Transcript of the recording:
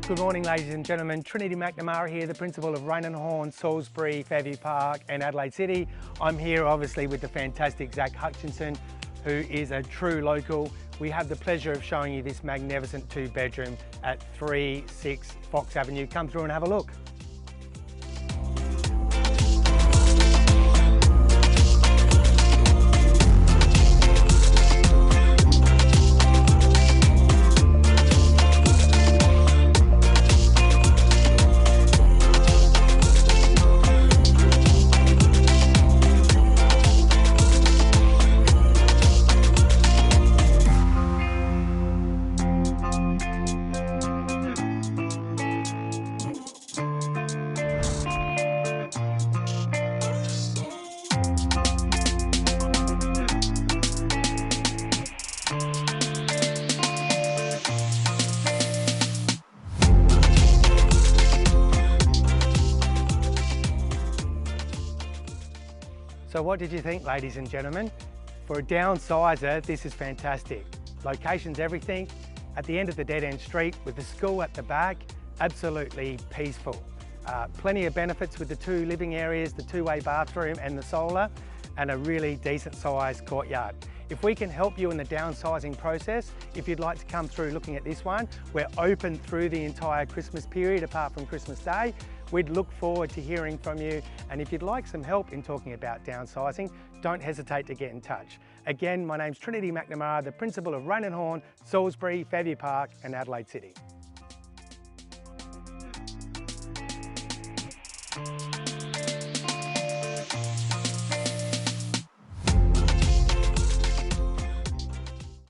Good morning, ladies and gentlemen. Trinity McNamara here, the principal of Horne, Salisbury, Fairview Park and Adelaide City. I'm here obviously with the fantastic Zach Hutchinson, who is a true local. We have the pleasure of showing you this magnificent 2-bedroom at 36 Fox Avenue. Come through and have a look. So what did you think, ladies and gentlemen? For a downsizer, this is fantastic. Location's everything. At the end of the dead-end street with the school at the back, absolutely peaceful. Plenty of benefits with the 2 living areas, the 2-way bathroom and the solar, and a really decent sized courtyard. If we can help you in the downsizing process, if you'd like to come through looking at this one, we're open through the entire Christmas period apart from Christmas Day. We'd look forward to hearing from you, and if you'd like some help in talking about downsizing, don't hesitate to get in touch. Again, my name's Trinity McNamara, the principal of Horne, Salisbury, Fairview Park and Adelaide City.